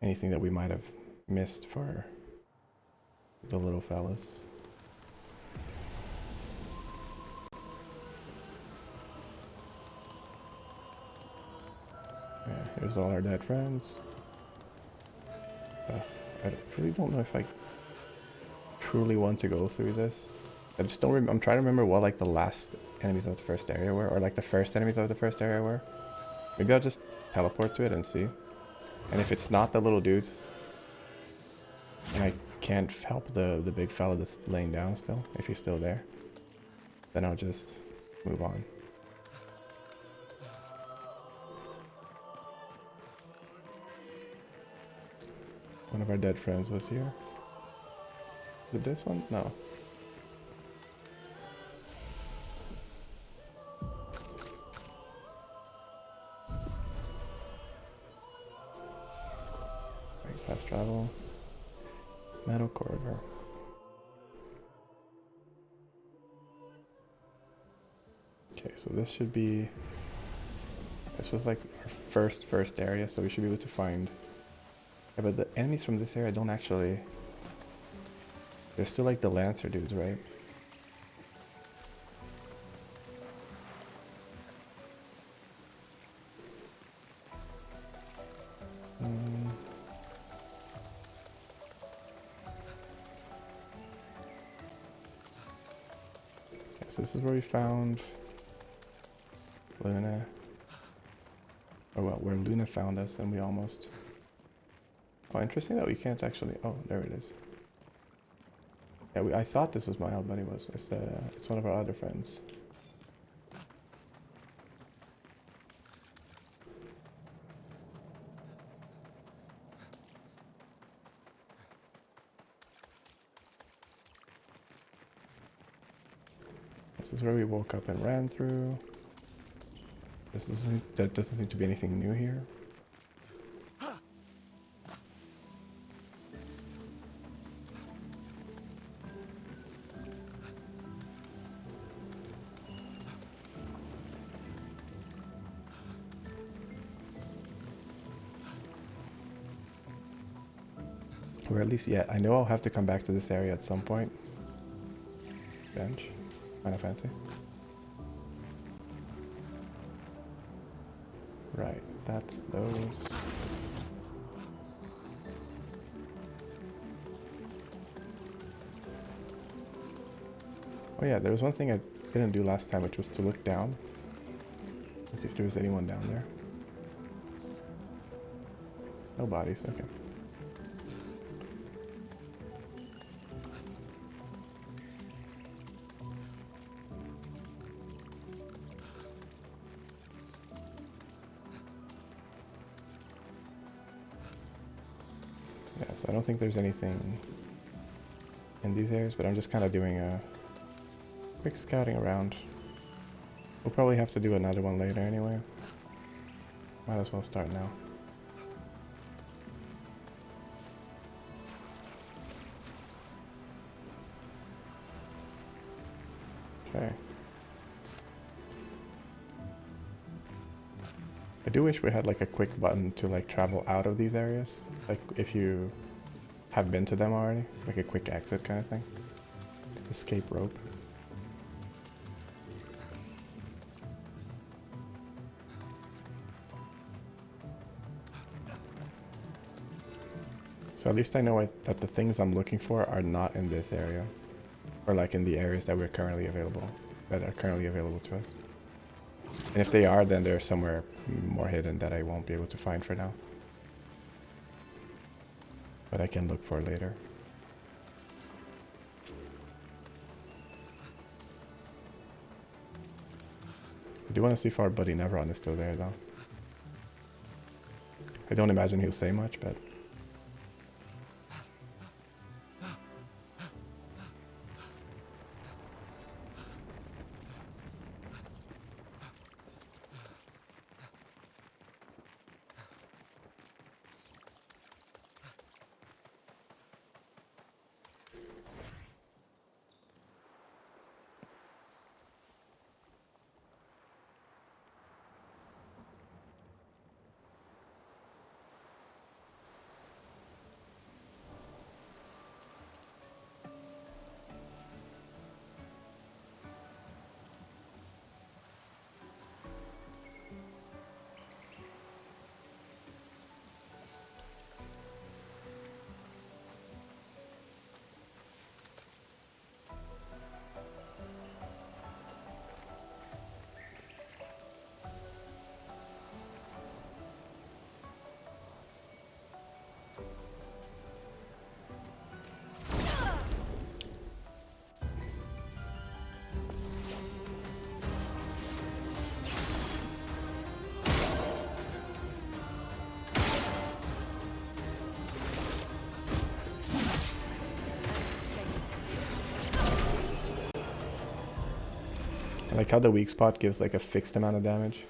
anything that we might have missed for the little fellas. Yeah, here's all our dead friends. I really don't know if I truly want to go through this. I just don't remember. I'm trying to remember what like the last enemies of the first area were, or like the first enemies of the first area were. Maybe I'll just teleport to it and see. And if it's not the little dudes, and I can't help the big fella that's laying down still, if he's still there, then I'll just move on. One of our dead friends was here. Did this one? No. Right, fast travel. Metal corridor. Okay, so this should be... This was like our first area, so we should be able to find... Yeah, but the enemies from this area don't actually... They're still like the Lancer dudes, right? Okay, so this is where we found Luna. Or well, where Luna found us and we almost... Oh, interesting that we can't actually... Oh, there it is. Yeah, I thought this was Mild, but it was. It's one of our other friends. This is where we woke up and ran through. There doesn't seem to be anything new here. Or at least, yeah, I know I'll have to come back to this area at some point. Bench. Kind of fancy. Right, that's those. Oh yeah, there was one thing I didn't do last time, which was to look down. Let's see if there was anyone down there. No bodies, okay. Yeah, so I don't think there's anything in these areas, but I'm just kind of doing a quick scouting around. We'll probably have to do another one later anyway. Might as well start now. Okay. I do wish we had like a quick button to like travel out of these areas. Like if you have been to them already, like a quick exit kind of thing. Escape rope. So at least I know that the things I'm looking for are not in this area. Or like in the areas that are currently available to us. And if they are, then they're somewhere more hidden that I won't be able to find for now. But I can look for later. I do want to see if our buddy Nevron is still there though. I don't imagine he'll say much, but... Like how the weak spot gives like a fixed amount of damage.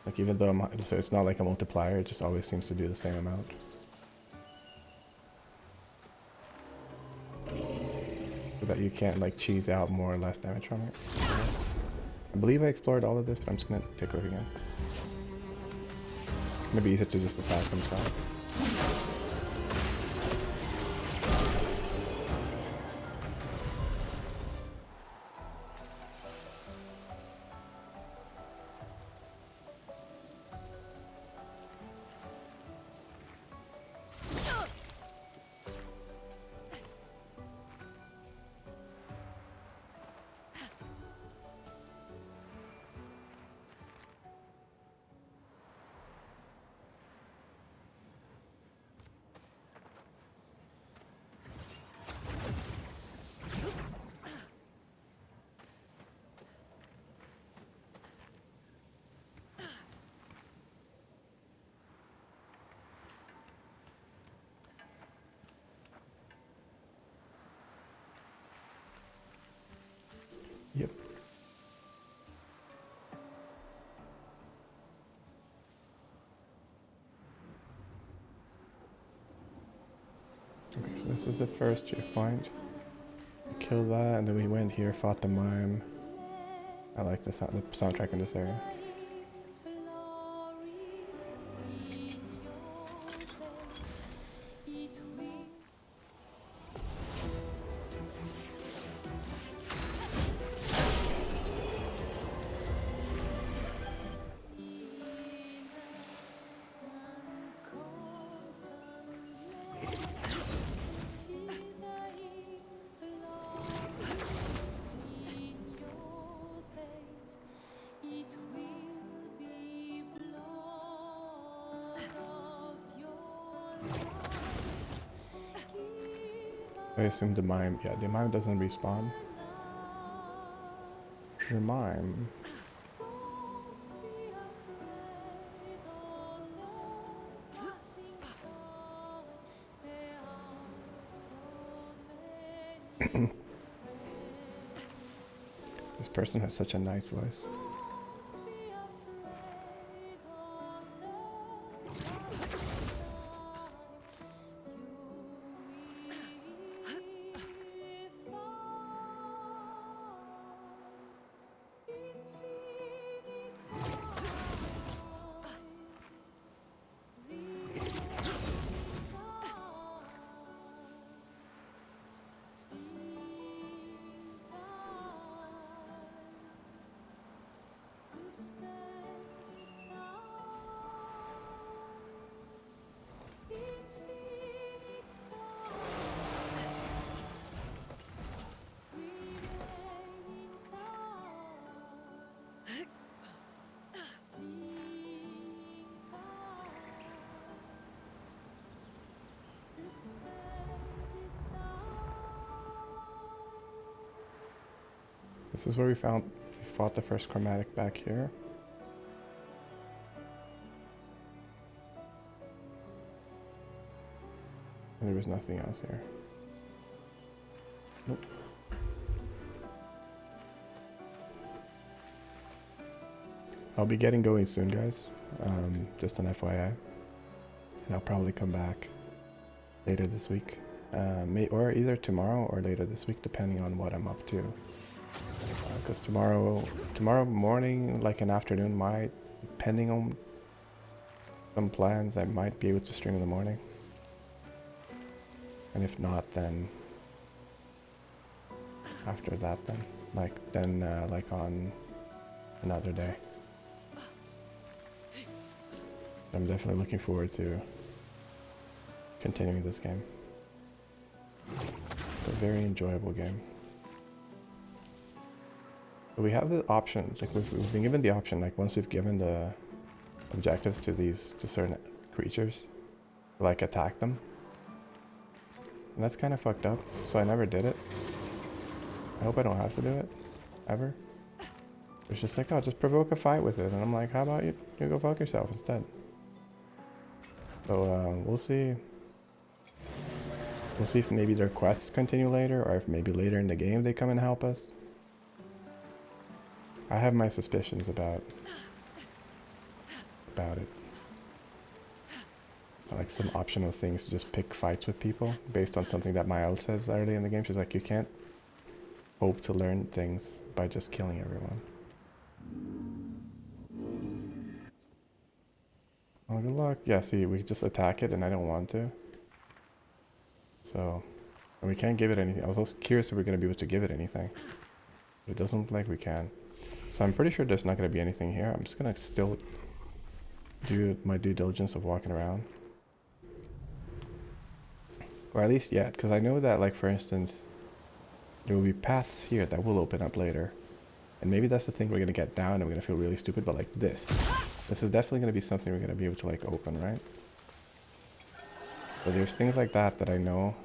Like even though so it's not like a multiplier, it just always seems to do the same amount. So that you can't like cheese out more or less damage from it. I believe I explored all of this, but I'm just gonna take a look again. It's gonna be easier to just attack himself. Yep. Okay, so this is the first checkpoint. We killed that, and then we went here, fought the mime. I like the soundtrack in this area. I assume the mime, yeah, the mime doesn't respawn. The mime. This person has such a nice voice. This is where we fought the first chromatic back here. And there was nothing else here. Nope. I'll be getting going soon, guys. Just an FYI. And I'll probably come back later this week. Or either tomorrow or later this week, depending on what I'm up to. Because tomorrow morning, like an afternoon, depending on some plans, I might be able to stream in the morning. And if not, then after that, like on another day. I'm definitely looking forward to continuing this game. It's a very enjoyable game. But we have the option, like we've been given the option, like once we've given the objectives to certain creatures, to like attack them. And that's kind of fucked up, so I never did it. I hope I don't have to do it, ever. It's just like, oh, just provoke a fight with it, and I'm like, how about you go fuck yourself instead? So we'll see. We'll see if maybe their quests continue later, or if maybe later in the game they come and help us. I have my suspicions about it. Like some optional things to just pick fights with people based on something that Mael says early in the game. She's like, you can't hope to learn things by just killing everyone. Oh, good luck. Yeah, see, we just attack it and I don't want to. So, and we can't give it anything. I was also curious if we're going to be able to give it anything. But it doesn't look like we can. So I'm pretty sure there's not going to be anything here. I'm just going to still do my due diligence of walking around. Or at least yet, because I know that, like, for instance, there will be paths here that will open up later. And maybe that's the thing we're going to get down and we're going to feel really stupid, but like this. This is definitely going to be something we're going to be able to, like, open, right? So there's things like that that I know.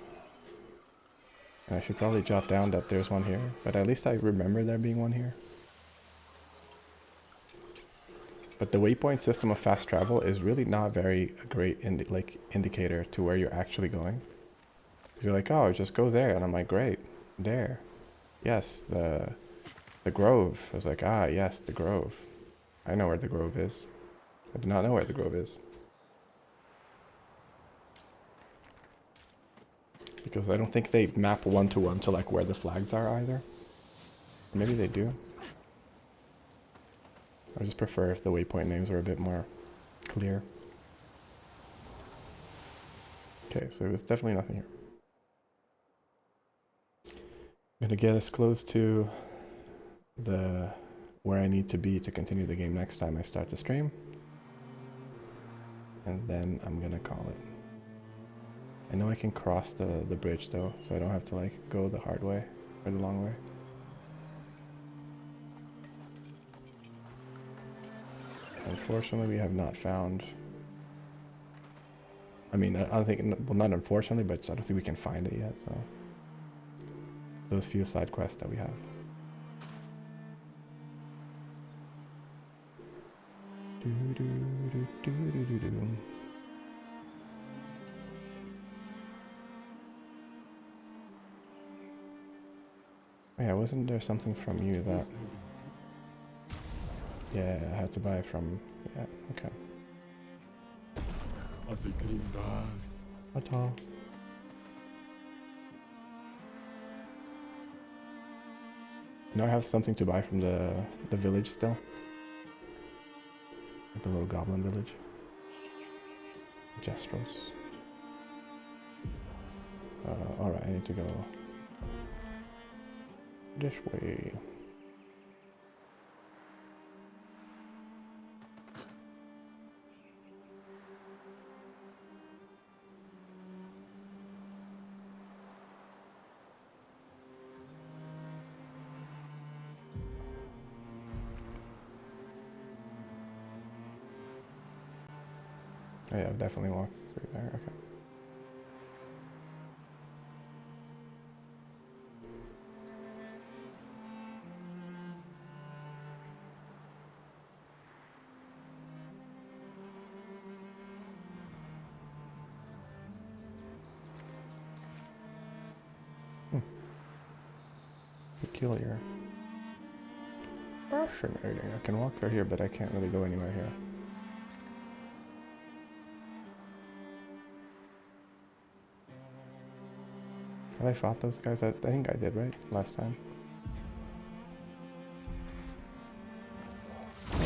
And I should probably jot down that there's one here, but at least I remember there being one here. But the waypoint system of fast travel is really not very great indicator to where you're actually going. You're like, oh, just go there, and I'm like, great, there. Yes, the grove. I was like, ah, yes, the grove. I know where the grove is. I do not know where the grove is. Because I don't think they map one-to-one to like where the flags are either. Maybe they do. I just prefer if the waypoint names were a bit more clear. Okay, so there's definitely nothing here. I'm gonna get us close to the where I need to be to continue the game next time I start the stream. And then I'm gonna call it. I know I can cross the bridge though, so I don't have to like go the hard way or the long way. Unfortunately, we have not found... I mean, I don't think... Well, not unfortunately, but I don't think we can find it yet, so... Those few side quests that we have. Oh yeah, wasn't there something from you that... Yeah, I had to buy from... Yeah, okay. What all? Now I have something to buy from the village still. Like the little goblin village. Gestros. Alright, I need to go this way. Oh yeah, I've definitely walked through there, okay. Peculiar. Fascinating. I can walk through here, but I can't really go anywhere here. Have I fought those guys? I think I did, right? Last time.